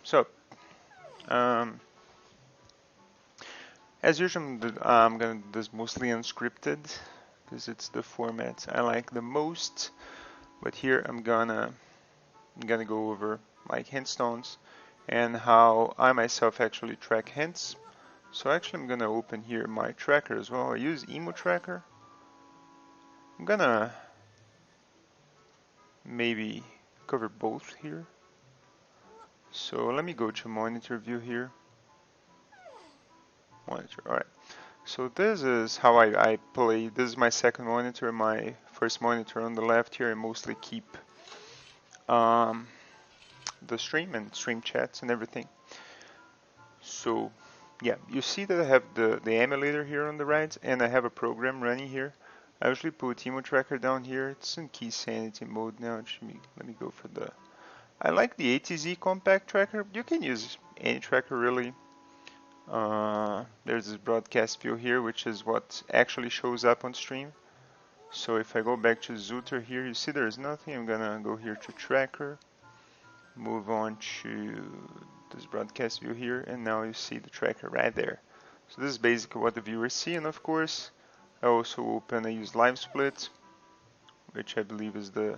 So, um, as usual, I'm gonna do this mostly unscripted because it's the format I like the most. But here I'm gonna go over like hintstones and how I myself actually track hints. So actually I'm gonna open here my tracker as well. I use emo tracker. I'm gonna maybe cover both here. So let me go to monitor view here. Monitor, alright. So this is how I play. This is my second monitor. My first monitor on the left here. I mostly keep um, the stream and stream chats and everything. So yeah, you see that I have the emulator here on the right, and I have a program running here. I usually put emo tracker down here. It's in key sanity mode now. Let me go for the. I like the ATZ compact tracker. You can use any tracker really. There's this broadcast view here, which is what actually shows up on stream. So if I go back to Zooter here, you see there's nothing. I'm gonna go here to tracker, move on to this broadcast view here, and now you see the tracker right there. So this is basically what the viewers see, and of course I also use live split, which I believe is now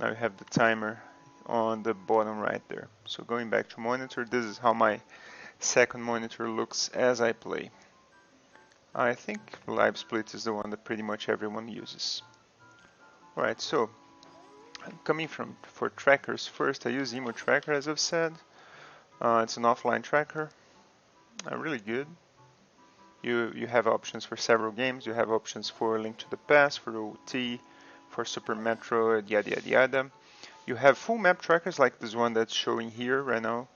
I have the timer on the bottom right there. So going back to monitor, this is how my second monitor looks as I play. I think live split is the one that pretty much everyone uses. Alright, so coming for trackers first, I use emo tracker as I've said. It's an offline tracker, really good. You have options for several games. You have options for Link to the Past, for OoT, for Super Metroid, yada yada yada. You have full map trackers like this one that's showing here right now.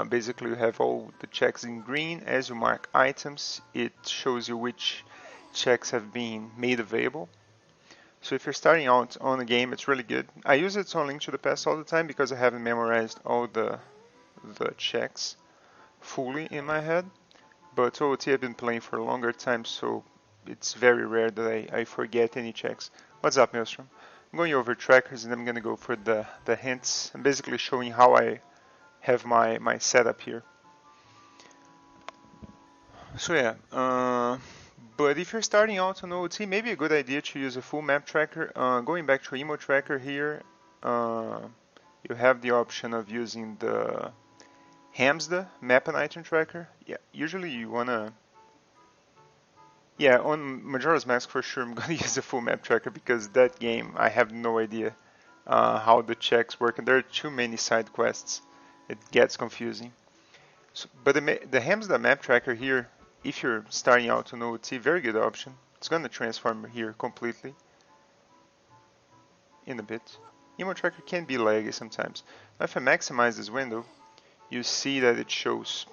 Basically, you have all the checks in green. As you mark items, it shows you which checks have been made available. So if you're starting out on a game, it's really good. I use it on Link to the Past all the time because I haven't memorized all the checks fully in my head. But OoT I've been playing for a longer time, so it's very rare that I forget any checks. What's up, Maelstrom? I'm going over trackers and I'm going to go for the hints. I'm basically showing how I have my setup here. So yeah, but if you're starting out on OoT, maybe a good idea to use a full map tracker. Going back to emo tracker here, you have the option of using the Hamsda map and item tracker. Yeah, usually you wanna. Yeah, on Majora's Mask for sure I'm gonna use a full map tracker because that game I have no idea how the checks work, and there are too many side quests. It gets confusing. So, but the Hamsda map tracker here, if you're starting out on OoT, very good option. It's gonna transform here completely in a bit. Emo tracker can be laggy sometimes. Now if I maximize this window, you see that it shows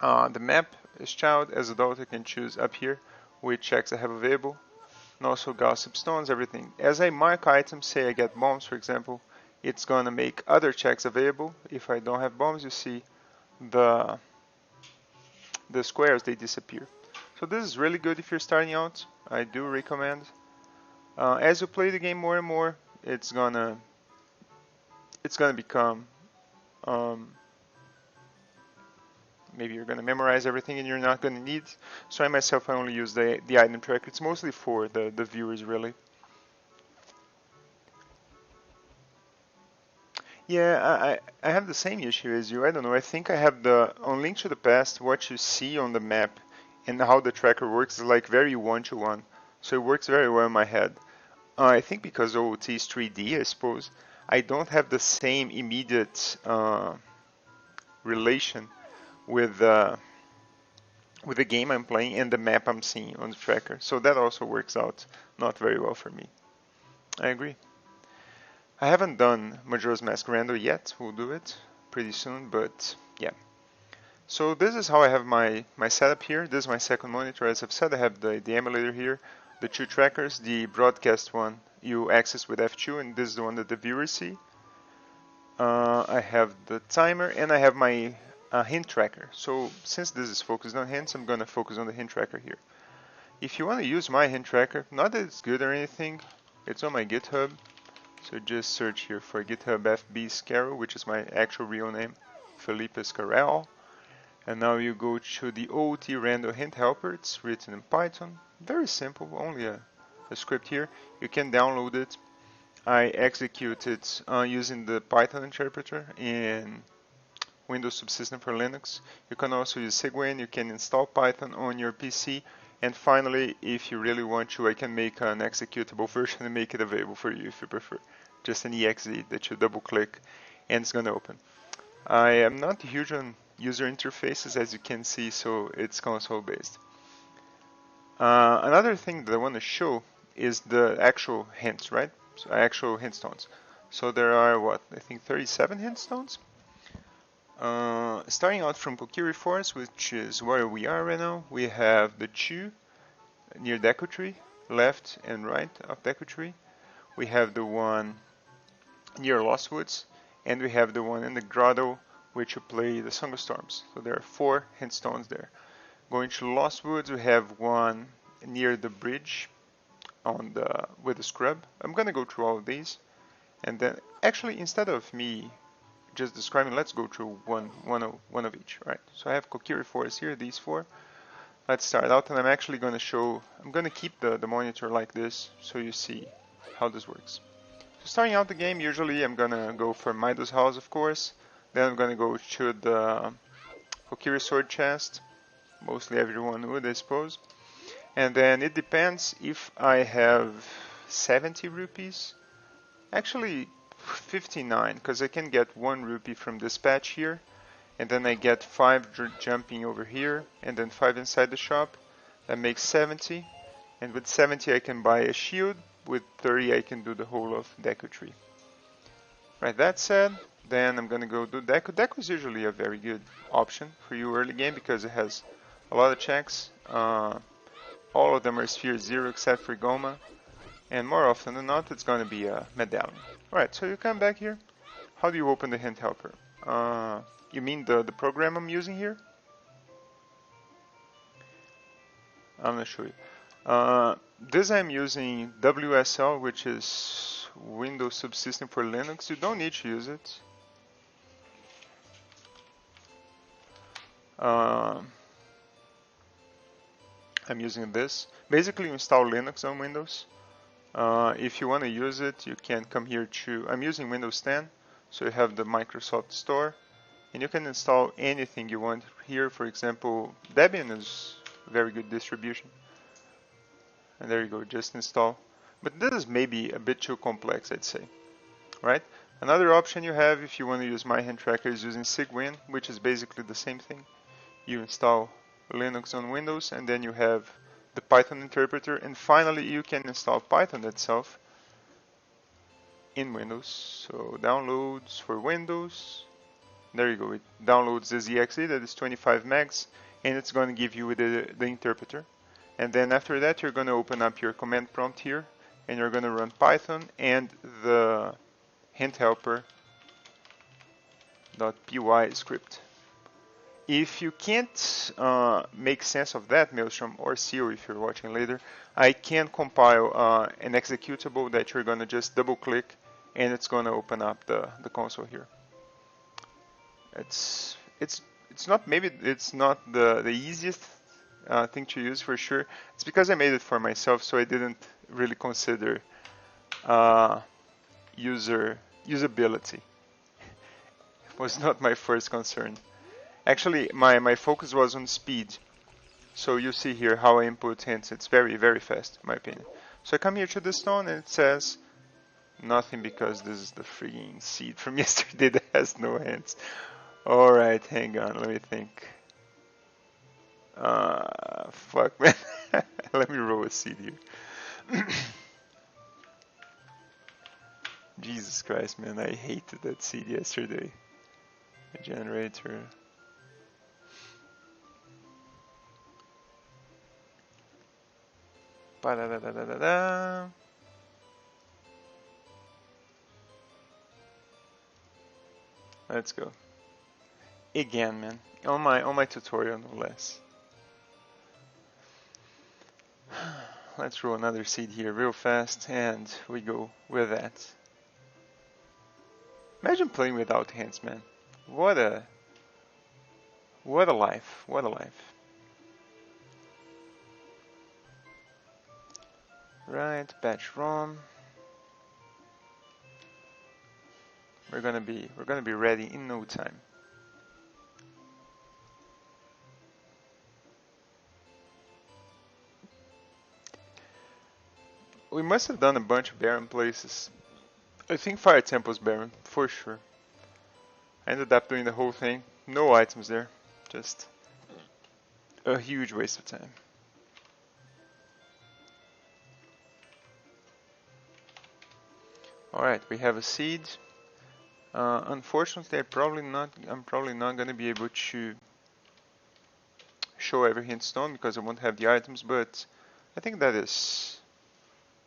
the map as child. As adult I can choose up here which checks I have available, and also gossip stones, everything. As I mark items, say I get bombs for example, it's gonna make other checks available. If I don't have bombs, you see the squares, they disappear. So this is really good if you're starting out. I do recommend. As you play the game more and more, it's gonna become maybe you're gonna memorize everything and you're not gonna need. So I myself, I only use the item tracker. It's mostly for the viewers really. Yeah, I have the same issue as you. I don't know. I think I have on Link to the Past, what you see on the map and how the tracker works is like very one-to-one. So it works very well in my head. I think because OoT is 3D, I suppose, I don't have the same immediate relation with the game I'm playing and the map I'm seeing on the tracker. So that also works out not very well for me. I agree. I haven't done Majora's Mask Rando yet. We'll do it pretty soon, but yeah. So this is how I have my setup here. This is my second monitor. As I've said, I have the emulator here, the two trackers. The broadcast one you access with F2, and this is the one that the viewers see. I have the timer, and I have my hint tracker. So since this is focused on hints, I'm going to focus on the hint tracker here. If you want to use my hint tracker, not that it's good or anything, it's on my GitHub. So just search here for GitHub FB Scaro, which is my actual real name, Felipe Scarel. And now you go to the OoT Random Hint Helper. It's written in Python. Very simple, only a script here. You can download it. I execute it using the Python interpreter in Windows Subsystem for Linux. You can also use Cygwin. You can install Python on your PC. And finally, if you really want to, I can make an executable version and make it available for you if you prefer. Just an exe that you double click and it's going to open. I am not huge on user interfaces, as you can see, so it's console based. Another thing that I want to show is the actual hints, right? So actual hint stones. So there are what, I think 37 hint stones. Starting out from Kokiri Forest, which is where we are right now, we have the two near Deku Tree, left and right of Deku Tree. We have the one near Lost Woods, and we have the one in the grotto, which you play the Song of Storms. So there are 4 hint stones there. Going to Lost Woods, we have one near the bridge on with the scrub. I'm gonna go through all of these, and then actually instead of me just describing, let's go through one of each. Right. So I have Kokiri Forest here, these 4. Let's start out, and I'm actually gonna show. I'm gonna keep the monitor like this, so you see how this works. So starting out the game, usually I'm gonna go for Mido's house, of course. Then I'm gonna go to the Kokiri sword chest. Mostly everyone would, I suppose. And then it depends if I have 70 rupees. Actually 59, because I can get 1 rupee from this patch here. And then I get 5 jumping over here, and then 5 inside the shop. That makes 70. And with 70 I can buy a shield. With 30 I can do the whole of Deku Tree. Right, that said, then I'm gonna go do Deku. Deku is usually a very good option for you early game because it has a lot of checks. All of them are sphere 0 except for Goma. And more often than not, it's gonna be a medallion. Alright, so you come back here. How do you open the hint helper? You mean the program I'm using here? I'm gonna show you. This I'm using WSL, which is Windows Subsystem for Linux. You don't need to use it. I'm using this. Basically, you install Linux on Windows. If you want to use it, you can come here to. I'm using Windows 10, so you have the Microsoft Store, and you can install anything you want here. For example, Debian is a very good distribution. And there you go, just install. But this is maybe a bit too complex, I'd say. Right? Another option you have if you want to use My Hand Tracker is using Cygwin, which is basically the same thing. You install Linux on Windows, and then you have the Python interpreter, and finally you can install Python itself in Windows. So downloads for Windows. There you go. It downloads this exe that is 25 megs, and it's going to give you the interpreter. And then after that, you're going to open up your command prompt here, and you're going to run Python and the hint helper .py script. If you can't make sense of that, Maelstrom, or Seal if you're watching later, I can compile an executable that you're going to just double click, and it's going to open up the console here. It's not, maybe it's not the easiest thing to use for sure. It's because I made it for myself, so I didn't really consider usability. It was not my first concern. Actually, my focus was on speed. So you see here how I input hints. It's very, very fast, in my opinion. So I come here to the stone and it says nothing because this is the freaking seed from yesterday that has no hints. Alright, hang on, let me think. Fuck, man. Let me roll a seed here. Jesus Christ, man, I hated that seed yesterday. A generator. Ba-da-da-da-da-da. Let's go. Again, man. On my tutorial, no less. Let's roll another seed here real fast, and we go with that. Imagine playing without hints, man. What a life. What a life. Right, batch ROM. We're gonna be ready in no time. We must have done a bunch of barren places. I think Fire Temple's barren, for sure. I ended up doing the whole thing. No items there. Just a huge waste of time. Alright, we have a seed. Unfortunately, I'm probably not gonna be able to show every hint stone because I won't have the items, but I think that is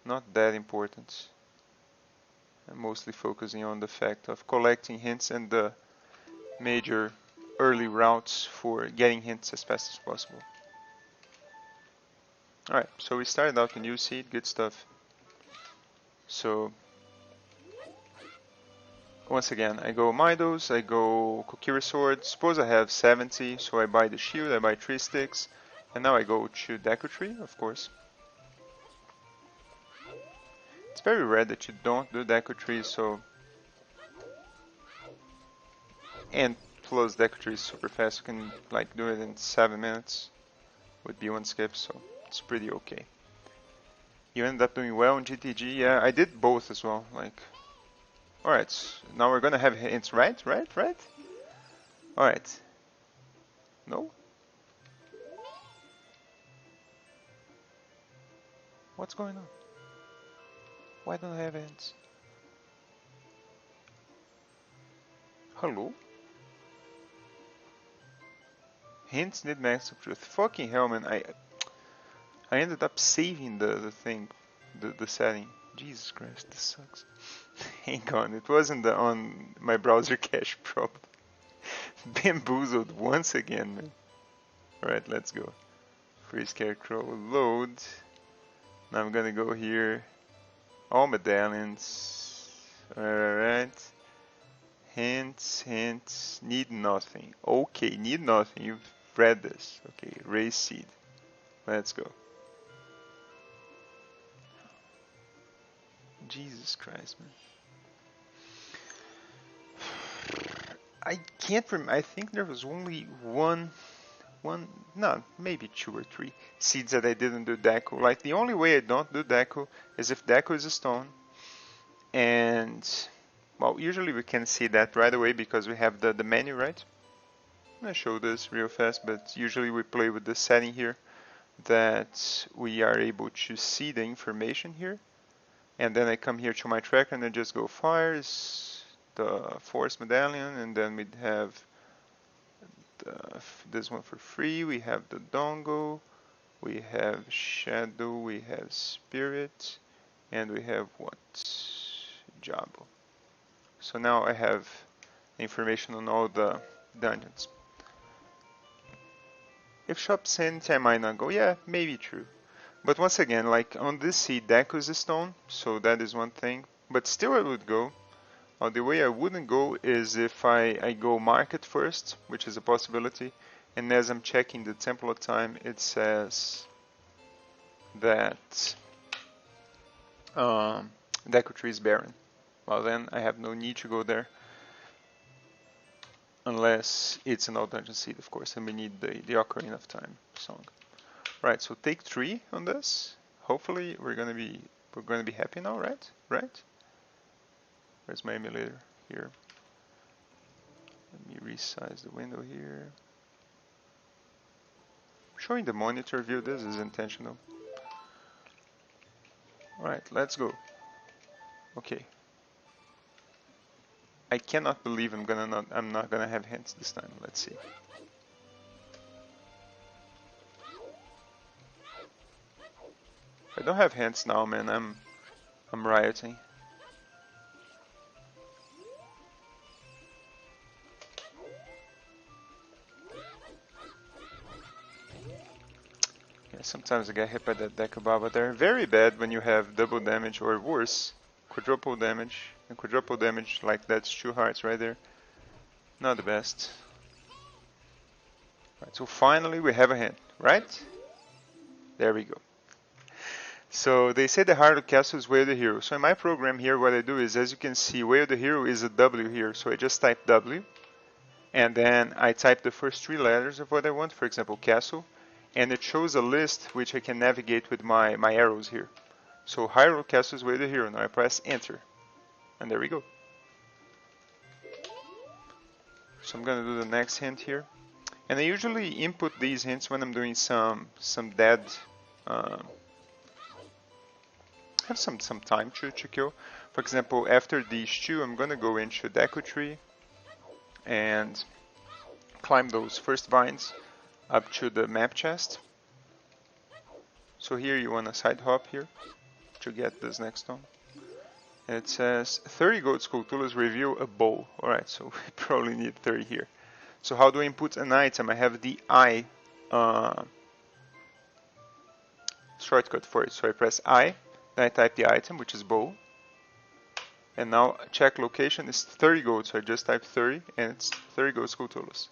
not that important. I'm mostly focusing on the fact of collecting hints and the major early routes for getting hints as fast as possible. Alright, so we started out a new seed, good stuff. So once again, I go Midos, I go Kokiri Sword. Suppose I have 70, so I buy the shield, I buy 3 sticks, and now I go to Deku Tree, of course. It's very rare that you don't do Deku Tree, so... And plus Deku Tree is super fast, you can like do it in 7 minutes. Would be one skip, so it's pretty okay. You ended up doing well in GTG, yeah, I did both as well, like... Alright, now we're gonna have hints, right? Alright. No? What's going on? Why don't I have hints? Hello? Hints need max of truth. Fucking hell, man, I ended up saving the thing, the setting. Jesus Christ, this sucks. Hang on, it wasn't on my browser cache problem. Bamboozled once again, man. Alright, let's go. Free Scarecrow, load. Now I'm gonna go here. All medallions. Alright. Hints, need nothing. Okay, need nothing. You've read this. Okay, raise seed. Let's go. Jesus Christ, man. I can't remember. I think there was only no, maybe 2 or 3 seeds that I didn't do Deku. Like, the only way I don't do Deku is if Deku is a stone. And, well, usually we can see that right away because we have the menu, right? I'm gonna show this real fast, but usually we play with the setting here that we are able to see the information here. And then I come here to my tracker and I just go fires, the force medallion, and then we'd have this one for free. We have the dongo, we have shadow, we have spirit, and we have what? Jabo. So now I have information on all the dungeons. If shop sent, I might not go. Yeah, maybe true. But once again, like on this seed, Deku is a stone, so that is one thing. But still I would go. The way I wouldn't go is if I go market first, which is a possibility, and as I'm checking the Temple of Time, it says that Deku Tree is barren. Well then, I have no need to go there. Unless it's an all dungeon seed, of course, and we need the Ocarina of Time song. Right, so take 3 on this. Hopefully we're gonna be happy now, right? Right? Where's my emulator? Here. Let me resize the window here. Showing the monitor view, this is intentional. Alright, let's go. Okay. I cannot believe I'm not gonna have hints this time. Let's see. If I don't have hints now, man, I'm rioting. Yeah, sometimes I get hit by that Dekababa. They're very bad when you have double damage or worse, quadruple damage And quadruple damage, like that's 2 hearts right there. Not the best. Right, so finally we have a hint, right? There we go. So they say the heart of the castle is Way of the Hero. So in my program here, what I do is, as you can see, Way of the Hero is a W here. So I just type W, and then I type the first 3 letters of what I want, for example, castle, and it shows a list which I can navigate with my arrows here. So Hyrule Castle is Way of the Hero. Now I press Enter, and there we go. So I'm gonna do the next hint here, and I usually input these hints when I'm doing some dead. Have some time to kill. For example, after these 2, I'm gonna go into Deku Tree and climb those first vines up to the map chest. So here you want to side hop here to get this next stone. And it says 30 gold Skulltulas reveal a bow. Alright, so we probably need 30 here. So how do I input an item? I have the I shortcut for it. So I press I, then I type the item, which is bow. And now check location is 30 gold, so I just type 30 and it's 30 gold Skulltulas.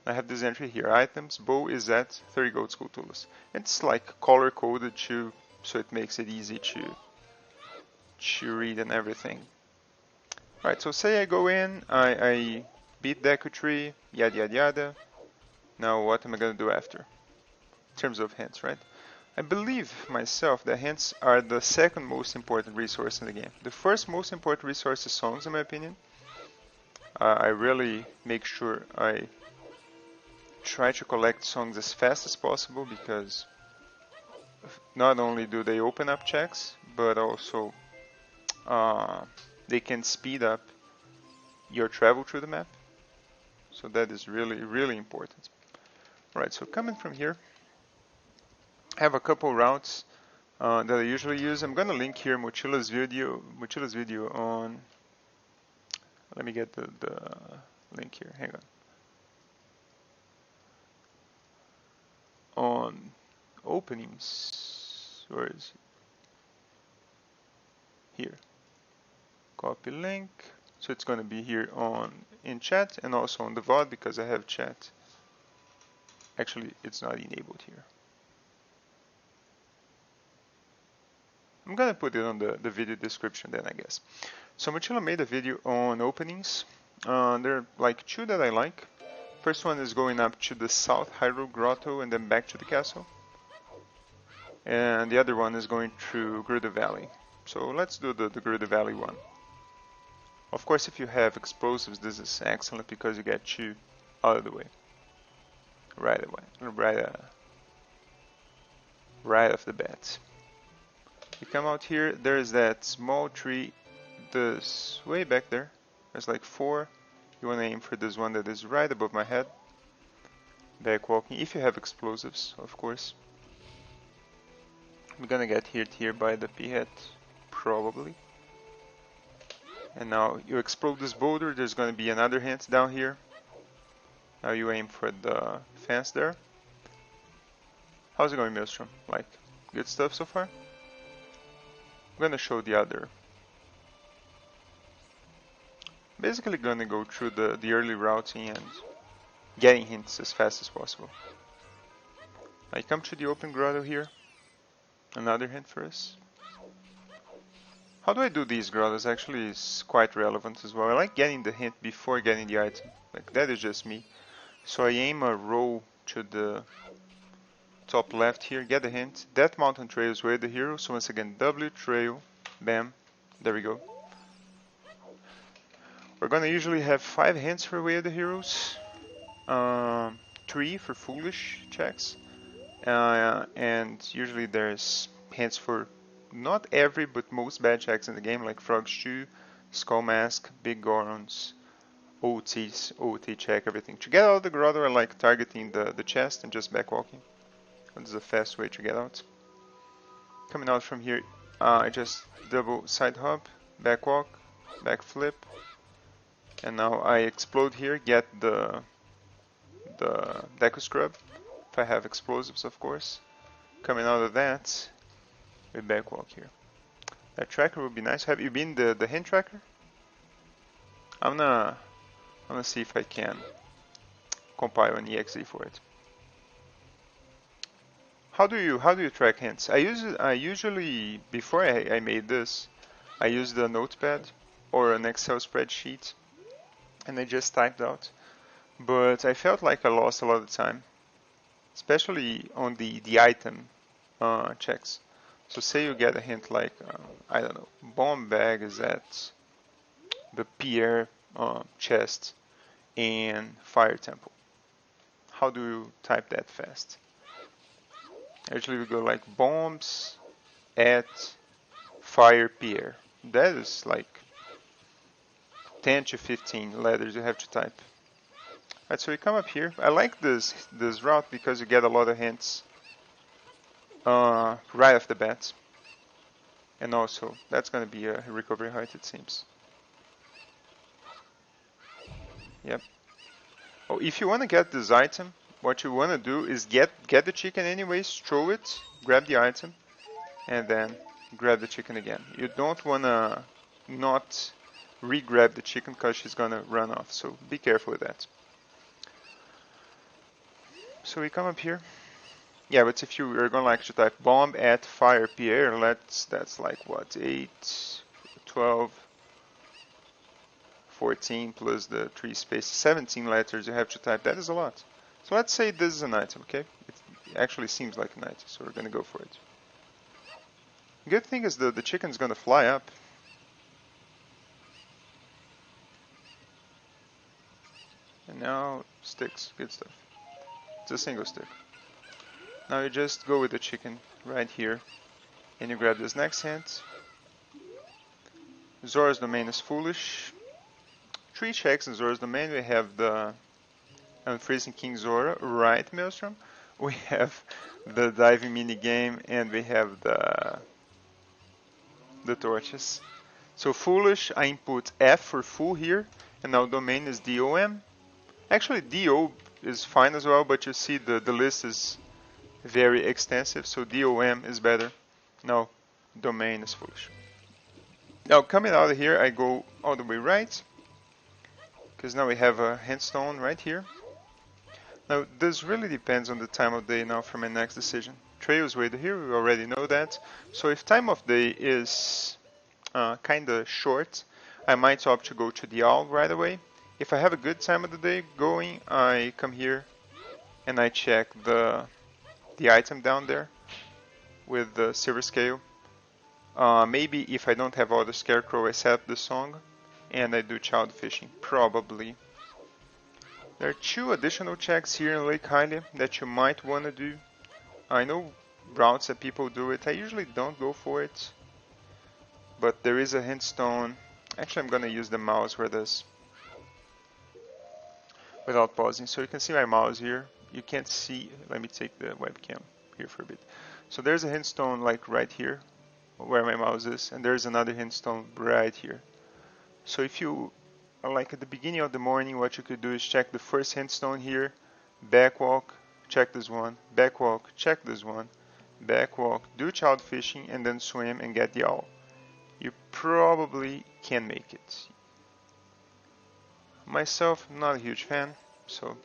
I have this entry here, items, bow is at 30 gold Skulltulas. It's like color coded too, so it makes it easy to read and everything. Alright, so say I go in, I beat Deku Tree, yada yada yada. Now what am I gonna do after? In terms of hints, right? I believe myself that hints are the second most important resource in the game. The first most important resource is songs, in my opinion. I really make sure I try to collect songs as fast as possible, because not only do they open up checks, but also they can speed up your travel through the map. So that is really, really important. Right, so coming from here, I have a couple routes that I usually use. I'm gonna link here Mochila's video on. Let me get the link here. Hang on. On openings. Where is it? Here. Copy link. So it's gonna be here in chat and also on the VOD, because I have chat. Actually, it's not enabled here. I'm gonna put it on the video description then, I guess. So Mochila made a video on openings. There are like 2 that I like. First one is going up to the South Hyrule Grotto and then back to the castle. And the other one is going through Gerudo Valley. So let's do the Gerudo Valley one. Of course, if you have explosives, this is excellent because you get 2 out of the way. Right off the bat. You come out here, there's that small tree this way back there. There's like 4. You want to aim for this one that is right above my head. Back walking, if you have explosives, of course. I'm gonna get hit here by the P-head, probably. And now you explode this boulder, there's gonna be another hint down here. Now you aim for the fence there. How's it going, Maelstrom? Like, good stuff so far? I'm gonna show the other. Basically gonna go through the early routing and getting hints as fast as possible. I come to the open grotto here. Another hint for us. How do I do these grottos actually is quite relevant as well. I like getting the hint before getting the item. Like, that is just me. So I aim a row to the top left here, get the hint. That mountain trail is Way of the Hero. So once again, W trail, bam, there we go. We're gonna usually have 5 hints for Way of the Heroes, 3 for foolish checks, and usually there's hints for not every but most bad checks in the game, like Frog Stew, Skull Mask, Big Gorons, OOT check, everything. To get out of the grotto, I like targeting the chest and just back walking. This is a fast way to get out. Coming out from here, I just double side hop, back walk, back flip, and now I explode here, get the Deku Scrub, if I have explosives of course. Coming out of that, we back walk here. That tracker would be nice. Have you been the hint tracker? I'm gonna see if I can compile an exe for it. How do you track hints? I usually before I made this, I used a notepad or an Excel spreadsheet and I just typed out. But I felt like I lost a lot of time, especially on the item checks. So say you get a hint like I don't know, bomb bag is at the Pierre chest in Fire Temple. How do you type that fast? Actually, we go like bombs at Fire Pierre. That is like 10 to 15 letters you have to type. Alright, so we come up here. I like this route because you get a lot of hints right off the bat. And also, that's going to be a recovery height, it seems. Yep. Oh, if you want to get this item, what you want to do is get the chicken anyways, throw it, grab the item, and then grab the chicken again. You don't want to not re-grab the chicken because she's going to run off, so be careful with that. So we come up here. Yeah, but if you are going to actually type bomb at Fire Pierre, that's like what, 8, 12, 14 plus the 3 spaces, 17 letters you have to type. That is a lot. So let's say this is an item, okay? It actually seems like an item, so we're going to go for it. Good thing is the chicken's going to fly up. And now sticks, good stuff. It's a single stick. Now you just go with the chicken right here, and you grab this next hint. Zora's Domain is foolish. 3 checks in Zora's Domain. We have the Unfreezing King Zora, right, Maelstrom? We have the diving mini game, and we have the torches. So foolish, I input F for full here, and now domain is DOM. Actually, DO is fine as well, but you see the list is very extensive, so DOM is better. No, domain is foolish. Now coming out of here, I go all the way right, because now we have a hintstone right here. Now this really depends on the time of day now for my next decision. Trail's way to here, we already know that. So if time of day is kinda short, I might opt to go to the owl right away. If I have a good time of the day going, I come here and I check the item down there with the silver scale. Maybe if I don't have all the scarecrow, I set up the song and I do child fishing, probably. There are 2 additional checks here in Lake Hylia that you might want to do. I know routes that people do it, I usually don't go for it. But there is a hintstone. Actually, I'm going to use the mouse for this without pausing. So you can see my mouse here. You can't see. Let me take the webcam here for a bit. So there's a hintstone like right here where my mouse is, and there's another hintstone right here. So if you are like at the beginning of the morning, what you could do is check the first hintstone here, backwalk, check this one, backwalk, check this one, backwalk, do child fishing, and then swim and get the owl. You probably can make it. Myself, not a huge fan, so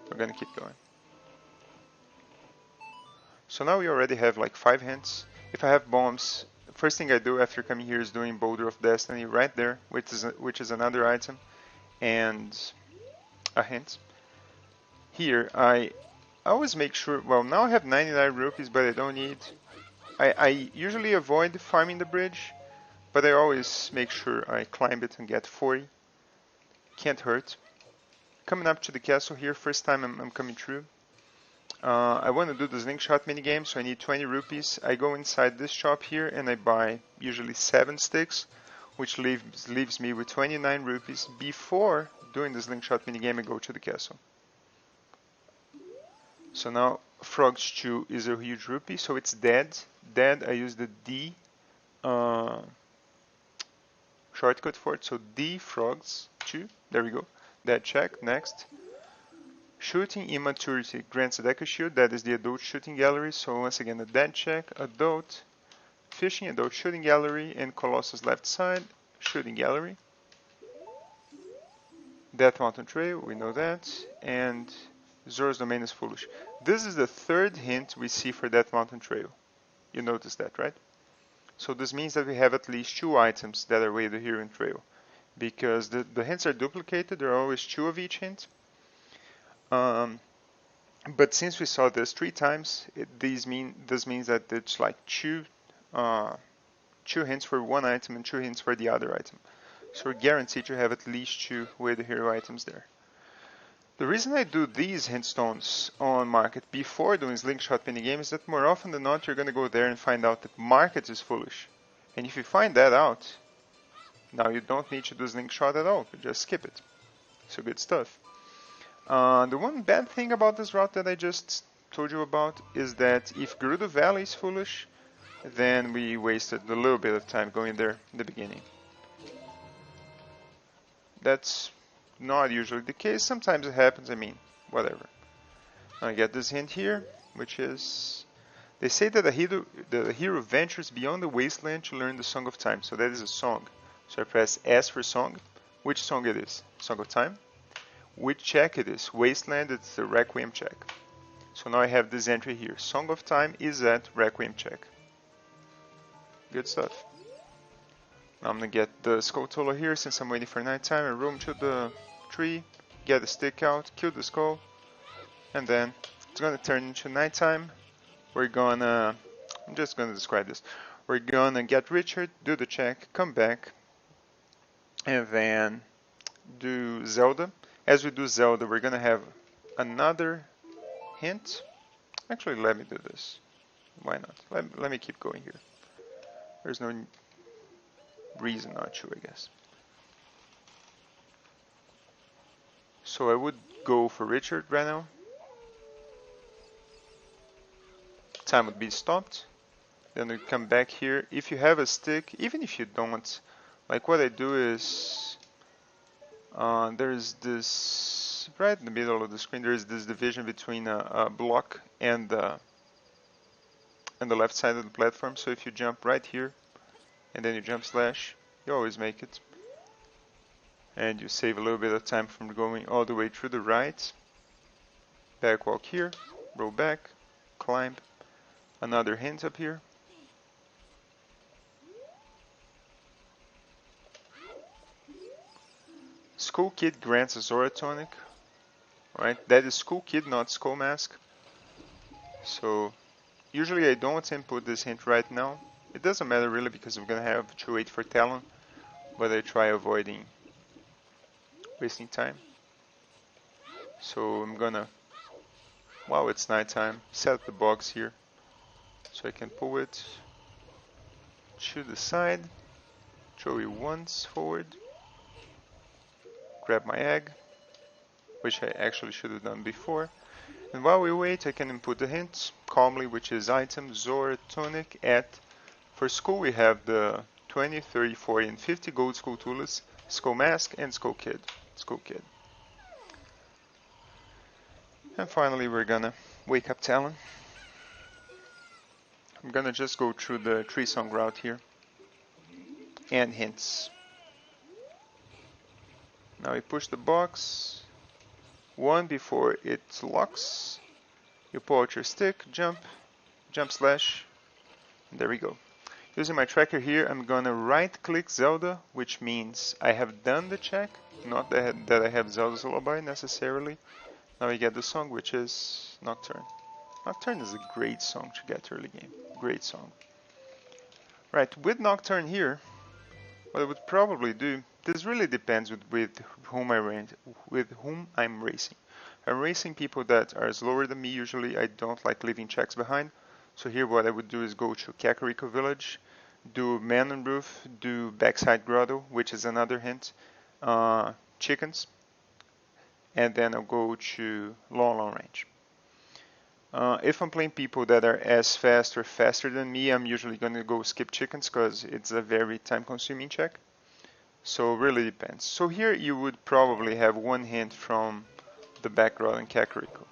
we're gonna keep going. So now we already have like 5 hints. If I have bombs, the first thing I do after coming here is doing Boulder of Destiny right there, which is another item, and a hint. Here, I always make sure, well, now I have 99 rupees, but I don't need, I usually avoid farming the bridge, but I always make sure I climb it and get 40. Can't hurt. Coming up to the castle here, first time I'm coming through. I want to do the slingshot minigame, so I need 20 rupees. I go inside this shop here and I buy usually 7 sticks, which leaves me with 29 rupees. Before doing the slingshot minigame, I go to the castle. So now Frog Stew is a huge rupee, so it's dead. Dead, I use the D shortcut for it, so D Frogs Stew, there we go. Dead check, next. Shooting Immaturity grants a Deku Shield, that is the adult shooting gallery, so once again a dead check, adult, fishing, adult shooting gallery, and Colossus left side, shooting gallery. Death Mountain Trail, we know that, and Zora's Domain is foolish. This is the third hint we see for Death Mountain Trail. You notice that, right? So this means that we have at least 2 items that are weighted here in Trail. Because the hints are duplicated, there are always 2 of each hint. But since we saw this 3 times, this means that it's like 2 hints for one item and 2 hints for the other item. So we're guaranteed to have at least 2 weighted hero items there. The reason I do these hint stones on market before doing slingshot minigame is that more often than not you're going to go there and find out that market is foolish. And if you find that out, now you don't need to do slingshot at all, you just skip it. So good stuff. The one bad thing about this route that I just told you about is that if Gerudo Valley is foolish, then we wasted a little bit of time going there in the beginning. That's not usually the case, sometimes it happens, I mean, whatever. I get this hint here, which is, they say that the hero ventures beyond the wasteland to learn the Song of Time, so that is a song. So I press S for song. Which song it is? Song of Time. Which check it is? Wasteland, it's the Requiem check. So now I have this entry here. Song of Time is at Requiem check. Good stuff. Now I'm gonna get the Skull Tolo here since I'm waiting for nighttime and roam to the tree, get the stick out, kill the skull, and then it's gonna turn into nighttime. We're gonna, I'm just gonna describe this. We're gonna get Richard, do the check, come back, and then do Zelda. As we do Zelda, we're gonna have another hint. Actually, let me do this. Why not? Let me keep going here. There's no reason not to, I guess. So I would go for Richard right now. Time would be stopped. Then we come back here. If you have a stick, even if you don't, like what I do is, there's this, right in the middle of the screen, there's this division between a block and the left side of the platform. So if you jump right here, and then you jump slash, you always make it. And you save a little bit of time from going all the way through the right. Back walk here, roll back, climb. Another hint up here. Skull Kid grants a Zora tonic. Right, that is Skull Kid, not Skull Mask. So usually I don't input this hint right now. It doesn't matter really because I'm gonna have to wait for Talon, but I try avoiding wasting time. So I'm gonna, while it's nighttime, set the box here so I can pull it to the side, throw it once forward, grab my egg, which I actually should have done before, and while we wait I can input the hints calmly, which is item Zora tonic at, for skull we have the 20, 30, 40 and 50 gold Skull Tulas, Skull Mask and Skull Kid. And finally we're gonna wake up Talon. I'm gonna just go through the tree song route here and hints. Now we push the box, one before it locks, you pull out your stick, jump slash, and there we go. Using my tracker here, I'm gonna right click Zelda, which means I have done the check, not that I have Zelda's Lullaby necessarily. Now we get the song, which is Nocturne. Nocturne is a great song to get early game, great song. Right, with Nocturne here, what I would probably do, this really depends with whom I'm racing. I'm racing people that are slower than me usually. I don't like leaving checks behind. So here what I would do is go to Kakariko Village, do Man on Roof, do Backside Grotto, which is another hint, chickens, and then I'll go to Long Range. If I'm playing people that are as fast or faster than me, I'm usually going to go skip chickens because it's a very time consuming check. So it really depends. So here you would probably have one hint from the back row in Kakariko.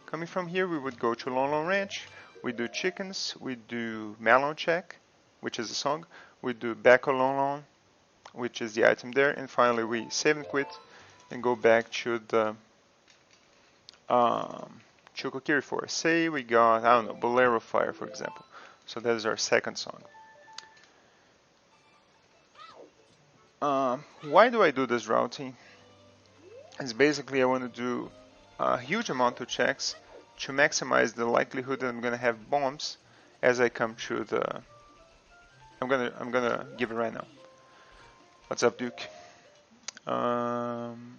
Coming from here we would go to Long Ranch, we do chickens, we do Melon Check, which is a song, we do Back Long, which is the item there, and finally we save and quit and go back to the Chukokiri Forest. Say we got, I don't know, Bolero Fire, for example. So that is our second song. Why do I do this routing? It's basically I want to do a huge amount of checks to maximize the likelihood that I'm gonna have bombs as I come to the. I'm gonna give it right now. What's up, Duke? I'm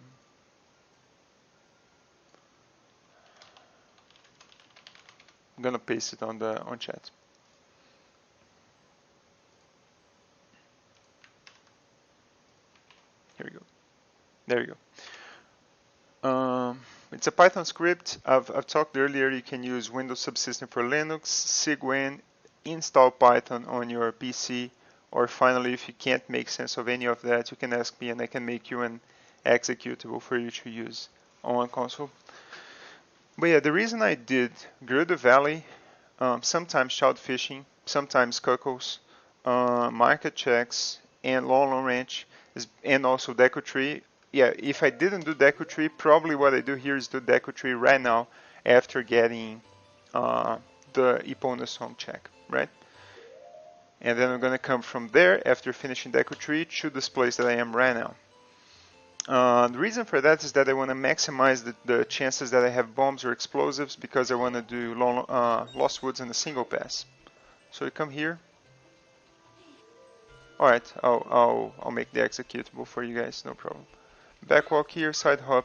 gonna paste it on chat. Here we go. There you go. It's a Python script. I've talked earlier. You can use Windows Subsystem for Linux, Cygwin, install Python on your PC, or finally, if you can't make sense of any of that, you can ask me and I can make you an executable for you to use on console. But yeah, the reason I did Gerudo Valley, sometimes Child Fishing, sometimes Cuckles, Market Checks, and Long Ranch, and also Deku Tree. Yeah, if I didn't do Deku Tree, probably what I do here is do Deku Tree right now after getting the Epona song check, right? And then I'm going to come from there after finishing Deku Tree to this place that I am right now. The reason for that is that I want to maximize the chances that I have bombs or explosives because I want to do Lost Woods in a single pass. So you come here. Alright, I'll make the executable for you guys, no problem. Backwalk here, side hop,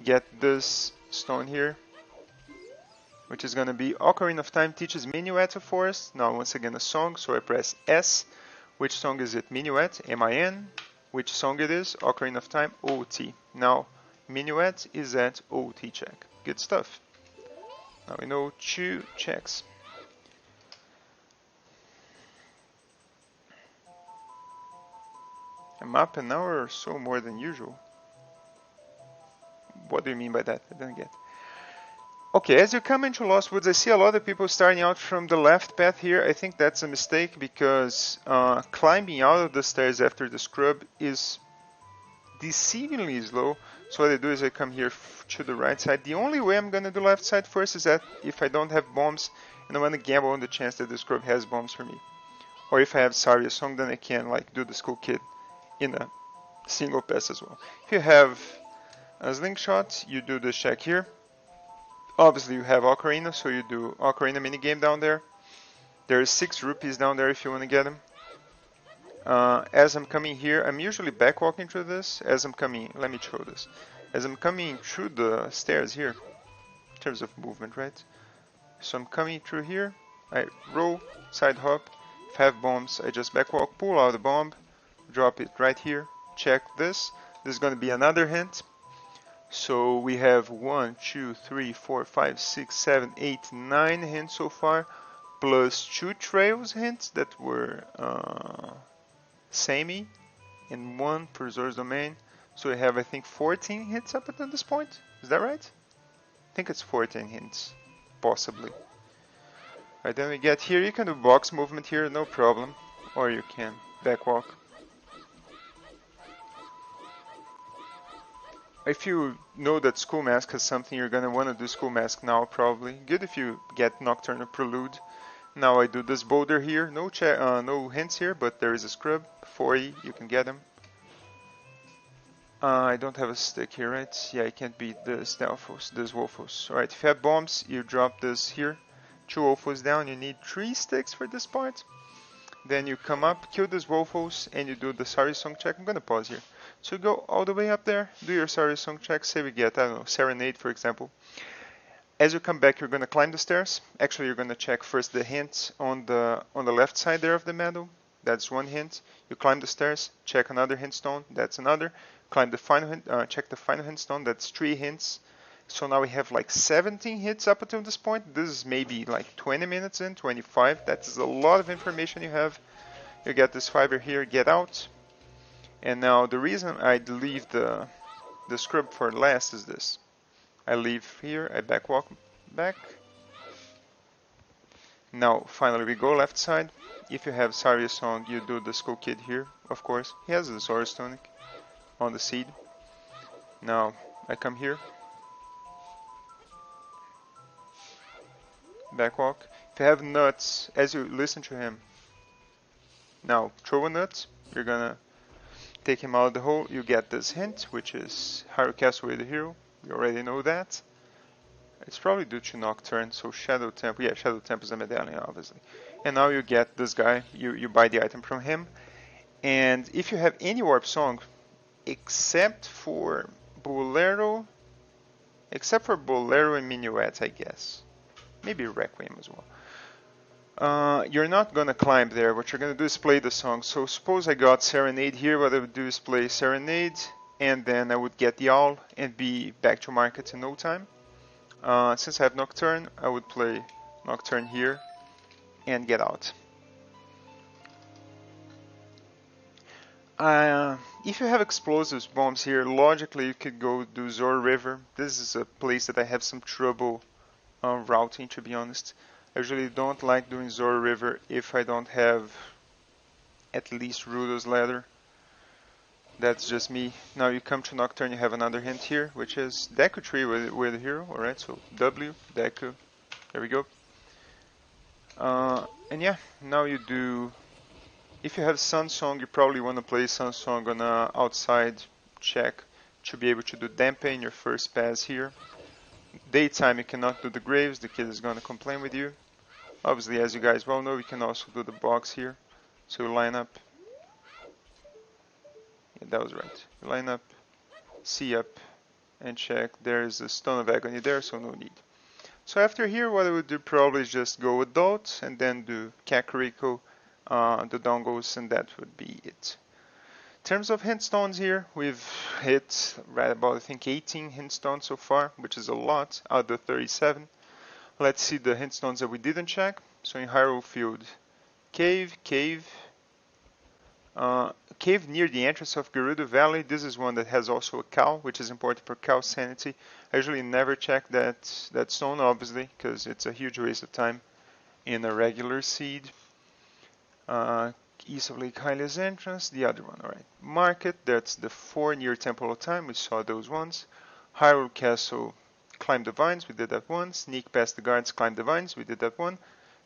get this stone here, which is going to be Ocarina of Time teaches Minuet to Forest. Now once again a song, so I press S. Which song is it? Minuet, M-I-N. Which song it is? Ocarina of Time, OoT. Now, Minuet is at OoT check. Good stuff. Now we know 2 checks. A map an hour or so more than usual. What do you mean by that? I didn't get. Okay, as you come into Lost Woods, I see a lot of people starting out from the left path here. I think that's a mistake because climbing out of the stairs after the scrub is deceivingly slow. So what I do is I come here to the right side. The only way I'm going to do left side first is that if I don't have bombs and I want to gamble on the chance that the scrub has bombs for me. Or if I have Saria Song, then I can like do the Skull Kid in a single pass as well. If you have a Slingshot, you do this check here. Obviously you have Ocarina, so you do Ocarina minigame down there. There's 6 rupees down there if you want to get them. As I'm coming here, I'm usually backwalking through this. As I'm coming, let me show this. As I'm coming through the stairs here, in terms of movement, right? So I'm coming through here, I roll, side hop. If I have bombs, I just backwalk, pull out the bomb, drop it right here, check this. This is going to be another hint. So we have 1, 2, 3, 4, 5, 6, 7, 8, 9 hints so far, plus 2 trails hints that were samey, and 1 per Zora's Domain. So we have, I think, 14 hints up until this point. Is that right? I think it's 14 hints, possibly. Right, then we get here. You can do box movement here, no problem, or you can backwalk. If you know that School Mask has something, you're gonna want to do School Mask now, probably. Good if you get Nocturnal Prelude. Now I do this boulder here. No hints here, but there is a scrub. 40, you can get them. I don't have a stick here, right? Yeah, I can't beat this Delphos, this Wolfos. Alright, if you have bombs, you drop this here. 2 Wolfos down, you need 3 sticks for this part. Then you come up, kill this Wolfos, and you do the Sari Song check. I'm gonna pause here. So you go all the way up there, do your Sari Song check, say we get, I don't know, Serenade for example. As you come back, you're gonna climb the stairs. Actually, you're gonna check first the hints on the left side there of the meadow. That's 1 hint. You climb the stairs, check another hint stone. That's another. Climb the final hint, check the final hint stone. That's 3 hints. So now we have like 17 hits up until this point. This is maybe like 20 minutes in, 25. That's a lot of information you have. You get this fiber here, get out. And now the reason I leave the scrub for last is this. I leave here, I backwalk back. Now finally we go left side. If you have Saria Song, you do the Skull Kid here, of course. He has the Zora's Tonic on the seed. Now I come here, backwalk. If you have nuts, as you listen to him, now throw a nut, you're gonna take him out of the hole, you get this hint, which is Hyrule Castle with the hero. We already know that. It's probably due to Nocturne, so Shadow Temple, yeah, Shadow Temple is a medallion, obviously. And now you get this guy, you buy the item from him. And if you have any warp song, except for Bolero, and Minuet, I guess. Maybe Requiem as well. You're not gonna climb there. What you're gonna do is play the song. So suppose I got Serenade here. What I would do is play Serenade, and then I would get the owl and be back to market in no time. Since I have Nocturne, I would play Nocturne here and get out. If you have explosives bombs here, logically you could go do Zor River. This is a place that I have some trouble routing, to be honest. I usually don't like doing Zor River if I don't have at least Rudo's Ladder. That's just me. Now you come to Nocturne, you have another hint here, which is Deku Tree with the hero. Alright, so W, Deku. There we go. And yeah, now you do... If you have Sun Song, you probably want to play Sun Song on a outside check to be able to do Dampe in your first pass here. Daytime you cannot do the Graves, the kid is going to complain with you. Obviously, as you guys well know, you can also do the box here. So you line up. Yeah, that was right. You line up, C up, and check. There's a Stone of Agony there, so no need. So after here, what I would do probably is just go Adult and then do Kakariko, the dongles, and that would be it. In terms of hint stones here, we've hit right about, I think, 18 hint stones so far, which is a lot out of the 37. Let's see the hint stones that we didn't check. So in Hyrule Field, cave near the entrance of Gerudo Valley. This is one that has also a cow, which is important for cow sanity. I usually never check that stone, obviously, because it's a huge waste of time in a regular seed. East of Lake Hylia's entrance, the other one, alright. Market, that's the 4 near Temple of Time, we saw those ones. Hyrule Castle, climb the vines, we did that one. Sneak past the guards, climb the vines, we did that one.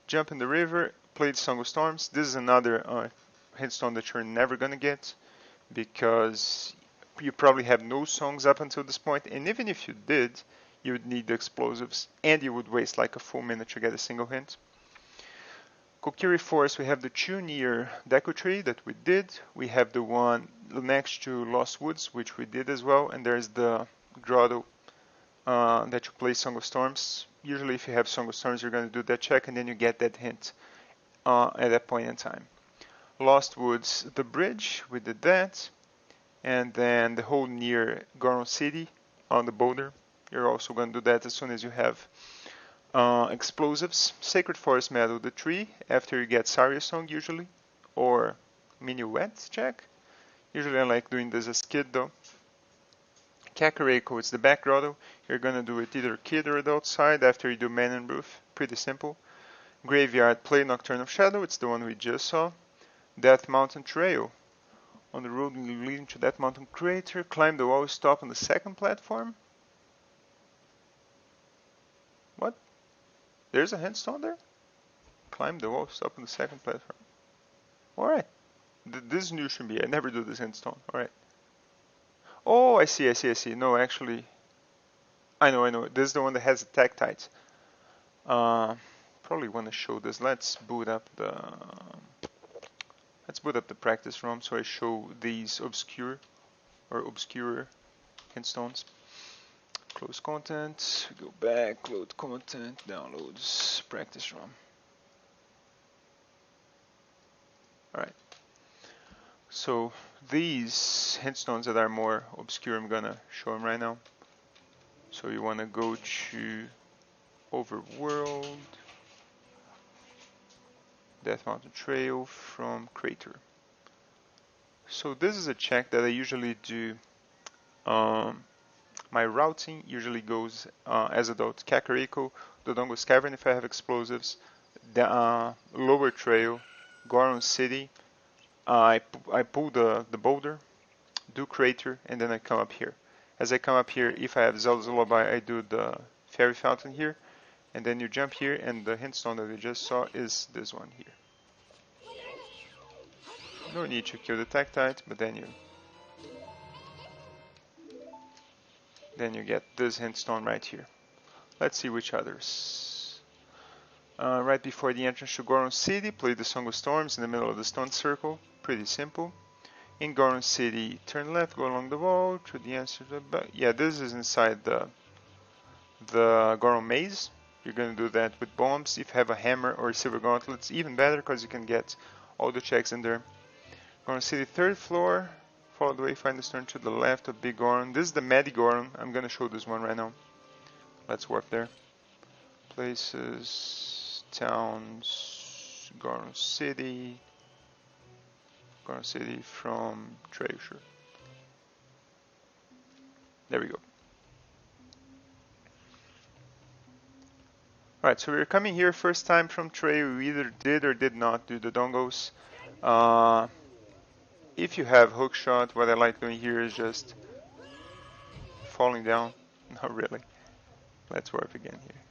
Jump in the river, play the Song of Storms. This is another hint stone that you're never gonna get, because you probably have no songs up until this point, and even if you did, you would need the explosives, and you would waste like a full minute to get a single hint. Kokiri Forest, we have the 2 near Deku Tree that we did. We have the one next to Lost Woods, which we did as well. And there's the grotto that you play Song of Storms. Usually if you have Song of Storms, you're going to do that check and then you get that hint at that point in time. Lost Woods, the bridge, we did that. And then the hole near Goron City on the boulder. You're also going to do that as soon as you have explosives. Sacred Forest Meadow, the tree, after you get Saria Song usually, or Minuet check. Usually I like doing this as kid though. Kakariko, it's the back grotto. You're gonna do it either kid or adult side after you do Man and Roof. Pretty simple. Graveyard, play Nocturne of Shadow, it's the one we just saw. Death Mountain Trail. On the road leading to Death Mountain Crater, climb the wall, stop on the second platform. What? There's a hint stone there? Climb the wall, stop on the second platform. Alright. This is new to me. I never do this hint stone. Alright. Oh, I see. No, actually, I know. This is the one that has attack tides. Probably want to show this. Let's boot up the practice ROM so I show these obscure hint stones. Close content, go back, load content, downloads, practice ROM. Alright. So these hint stones that are more obscure, I'm gonna show them right now. So you wanna go to Overworld, Death Mountain Trail from Crater. So this is a check that I usually do. My routing usually goes as adult Kakariko, Dodongo's Cavern if I have explosives, the lower trail, Goron City. I pull the boulder, do Crater, and then I come up here. As I come up here, if I have Zelda's Lullaby, I do the fairy fountain here, and then you jump here, and the hint stone that we just saw is this one here. No need to kill the Tektite, but then you get this hint stone right here. Let's see which others. Right before the entrance to Goron City, play the Song of Storms in the middle of the stone circle. Pretty simple. In Goron City, turn left, go along the wall, to the answer to the... Yeah, this is inside the Goron Maze. You're going to do that with bombs. If you have a hammer or a silver gauntlet, it's even better because you can get all the checks in there. Goron City, 3rd floor. Follow the wayfinder turn to the left of Big Goron. This is the Medi Goron. I'm going to show this one right now. Let's warp there. Places, towns, Goron City from Treasure. There we go. Alright, so we're coming here first time from Trey. We either did or did not do the dongles. If you have hookshot, what I like doing here is just falling down. Not really. Let's warp again here.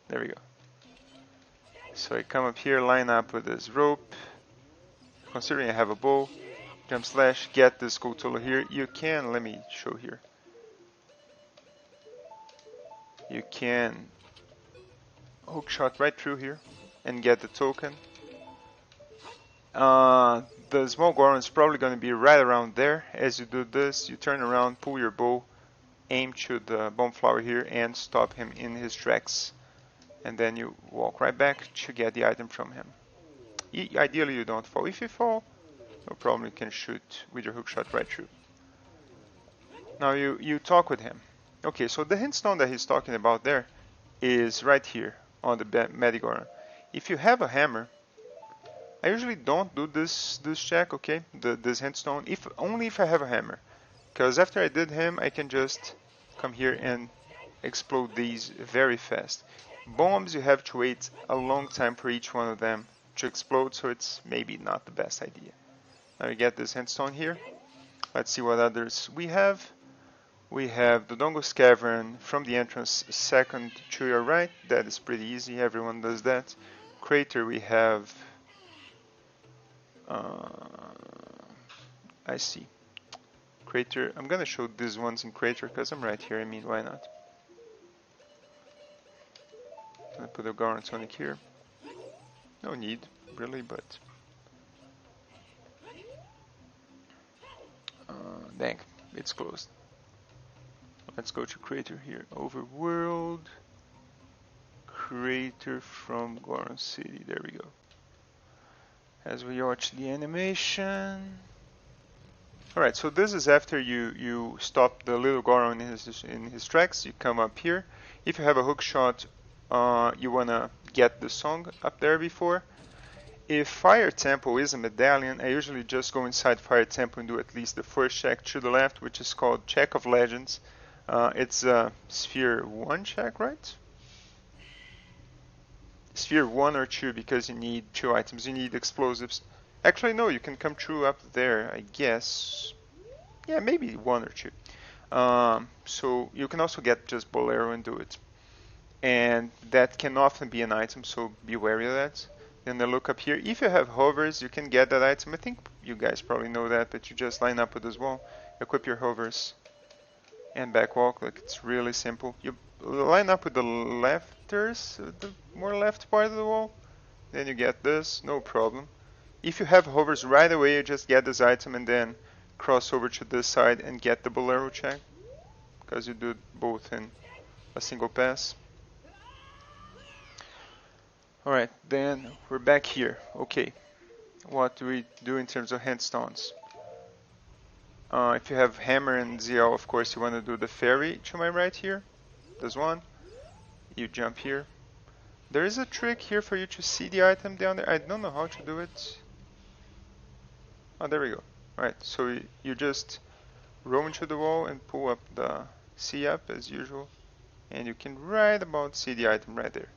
There we go. So I come up here, line up with this rope. Considering I have a bow, jump slash, get this Skulltula here. You can, let me show here. You can hookshot right through here and get the token. The small Goron is probably going to be right around there. As you do this, you turn around, pull your bow, aim to the bomb flower here and stop him in his tracks. And then you walk right back to get the item from him. Ideally you don't fall. If you fall, no problem, you can shoot with your hookshot right through. Now you talk with him. Okay, so the hint stone that he's talking about there is right here on the Medigoron. If you have a hammer, I usually don't do this check, okay, this hint stone, only if I have a hammer. Because after I did him, I can just come here and explode these very fast. Bombs, you have to wait a long time for each one of them to explode, so it's maybe not the best idea. Now you get this hint stone here. Let's see what others we have. We have the Dongos Cavern from the entrance second to your right. That is pretty easy, everyone does that. Crater we have... I see. Crater, I'm gonna show these ones in Crater because I'm right here, I mean, why not? I put a Goron Sonic here. No need, really, but... dang, it's closed. Let's go to Crater here. Overworld. Crater from Goron City. There we go. As we watch the animation. Alright, so this is after you stop the little Goron in his tracks. You come up here. If you have a hook shot, you wanna get the song up there before. If Fire Temple is a medallion, I usually just go inside Fire Temple and do at least the first check to the left, which is called Check of Legends. It's a Sphere 1 check, right? Sphere 1 or 2 because you need 2 items. You need explosives. Actually, no, you can come through up there, I guess. Yeah, maybe 1 or 2. So you can also get just Bolero and do it. And that can often be an item, so be wary of that. Then I look up here. If you have hovers, you can get that item. I think you guys probably know that, but you just line up with this wall, equip your hovers, and back walk. Like, it's really simple. You line up with the lefters, the more left part of the wall, then you get this, no problem. If you have hovers right away, you just get this item and then cross over to this side and get the Bolero check, because you do both in a single pass. Alright, then we're back here. Okay, what do we do in terms of handstones? If you have Hammer and ZL, of course you want to do the fairy to my right here. There's one. You jump here. There is a trick here for you to see the item down there. I don't know how to do it. Oh, there we go. Alright, so you just roam into the wall and pull up the C up as usual. And you can right about see the item right there.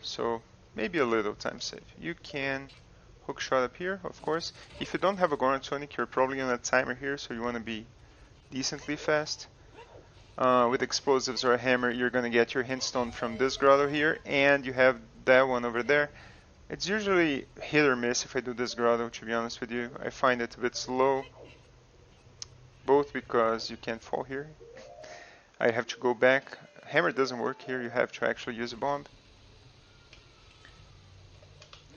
So maybe a little time save. You can hook shot up here, of course. If you don't have a Goron Tonic, you're probably on a timer here, so you want to be decently fast. With explosives or a hammer, you're going to get your hintstone from this grotto here, and you have that one over there. It's usually hit or miss if I do this grotto, to be honest with you. I find it a bit slow, both because you can't fall here. I have to go back. Hammer doesn't work here, you have to actually use a bomb.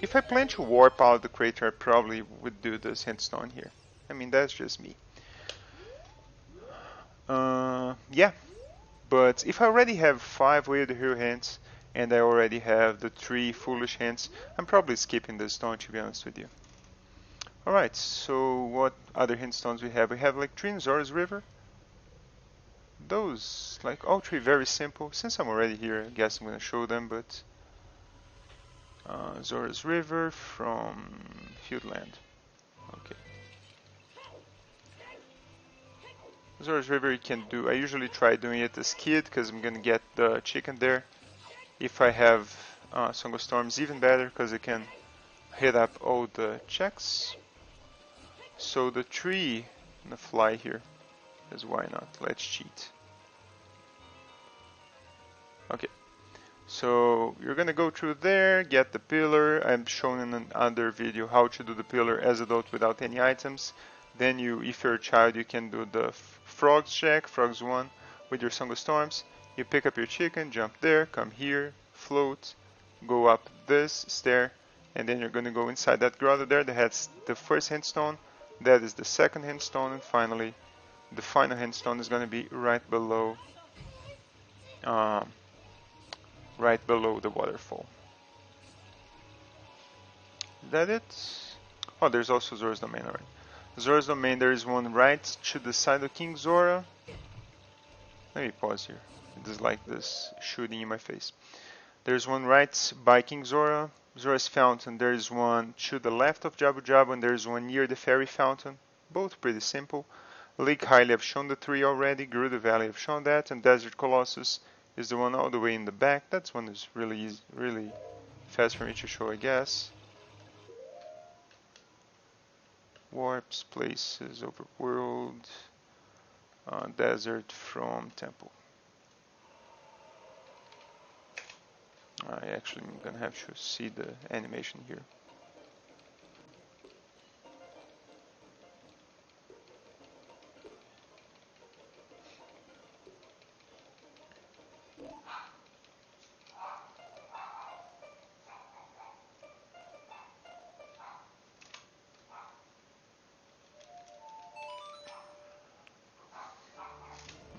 If I plan to warp out the crater, I probably would do this hintstone here. I mean, that's just me. Yeah, but if I already have 5 Way of the Hero hints, and I already have the 3 Foolish hints, I'm probably skipping this stone, to be honest with you. Alright, so what other hint stones we have? We have like 3 in Zora's River. Those, like all 3 very simple. Since I'm already here, I guess I'm going to show them, but Zora's River from Fieldland. Okay. Zora's River you can do. I usually try doing it as kid because I'm going to get the chicken there. If I have Song of Storms, even better because I can hit up all the checks. So the tree and the fly here is why not. Let's cheat. Okay. So you're gonna go through there, get the pillar. I'm showing in another video how to do the pillar as adult without any items. Then you, if you're a child, you can do the frogs check, frogs 1, with your Song of Storms. You pick up your chicken, jump there, come here, float, go up this stair, and then you're gonna go inside that grotto there that has the first hint stone. That is the second hint stone, and finally, the final hint stone is gonna be right below the waterfall. Is that it? Oh, there's also Zora's Domain, alright. Zora's Domain, there is one right to the side of King Zora. Let me pause here. It is like this shooting in my face. There's one right by King Zora, Zora's Fountain. There is one to the left of Jabu Jabu, and there is one near the Fairy Fountain. Both pretty simple. Lake Hylia, I've shown the 3 already. Gerudo Valley, I've shown that. And Desert Colossus is the one all the way in the back. That one is really easy, really fast for me to show, I guess. Warps, places, overworld, desert from temple. I actually am gonna have to see the animation here.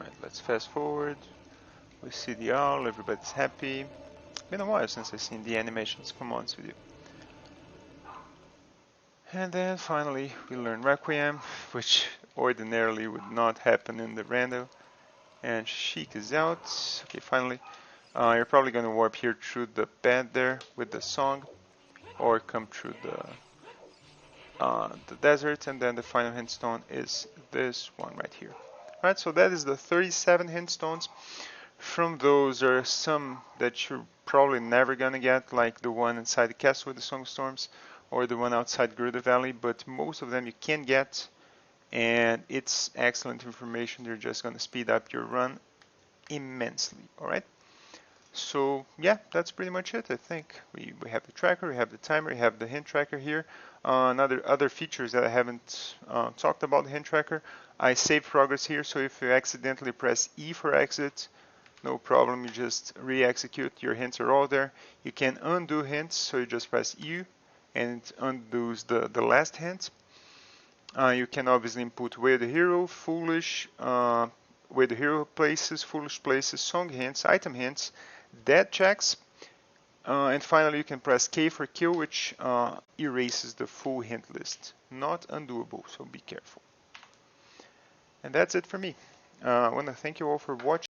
Right, let's fast forward. We see the owl, everybody's happy. Been a while since I've seen the animations, come on with you. And then finally we learn Requiem, which ordinarily would not happen in the rando. And Sheik is out. Okay, finally. You're probably going to warp here through the bed there with the song, or come through the desert, and then the final hint stone is this one right here. Alright, so that is the 37 hint stones. From those, there are some that you're probably never gonna get, like the one inside the castle with the Song of Storms, or the one outside Gerudo Valley, but most of them you can get, and it's excellent information. They're just gonna speed up your run immensely. Alright, so yeah, that's pretty much it. I think we have the tracker, we have the timer, we have the hint tracker here. Other features that I haven't talked about the hint tracker. I save progress here, so if you accidentally press E for exit, no problem, you just re-execute. Your hints are all there. You can undo hints, so you just press U and it undoes the last hint. You can obviously input Way of the Hero, Foolish, Way of the Hero places, Foolish places, Song hints, Item hints, Dead checks, and finally you can press K for kill, which erases the full hint list. Not undoable, so be careful. And that's it for me. I want to thank you all for watching.